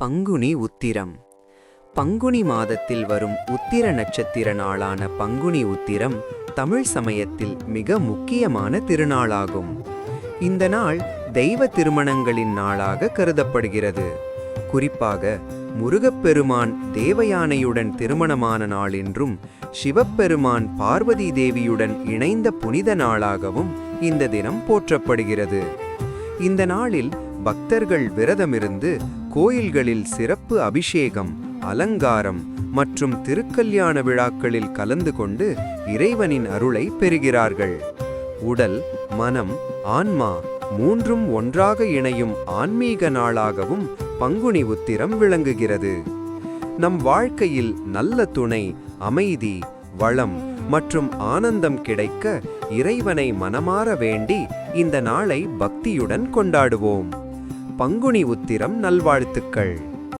பங்குனி உத்திரம். பங்குனி மாதத்தில் வரும் உத்திர நட்சத்திர நாளான பங்குனி உத்திரம் தமிழ் சமயத்தில் மிக முக்கியமான திருநாளாகும். இந்த நாள் தெய்வ திருமணங்களின் நாளாக கருதப்படுகிறது. குறிப்பாக முருகப்பெருமான் தேவயானையுடன் திருமணமான நாள் என்றும் சிவபெருமான் பார்வதி தேவியுடன் இணைந்த புனித நாளாகவும் இந்த தினம் போற்றப்படுகிறது. இந்த நாளில் பக்தர்கள் விரதமிருந்து கோயில்களில் சிறப்பு அபிஷேகம், அலங்காரம் மற்றும் திருக்கல்யாண விழாக்களில் கலந்து கொண்டு இறைவனின் அருளை பெறுகிறார்கள். உடல், மனம், ஆன்மா மூன்றும் ஒன்றாக இணையும் ஆன்மீக நாளாகவும் பங்குனி உத்திரம் விளங்குகிறது. நம் வாழ்க்கையில் நல்ல துணை, அமைதி, வளம் மற்றும் ஆனந்தம் கிடைக்க இறைவனை மனமார வேண்டி இந்த நாளை பக்தியுடன் கொண்டாடுவோம். பங்குனி உத்திரம் நல்வாழ்த்துக்கள்.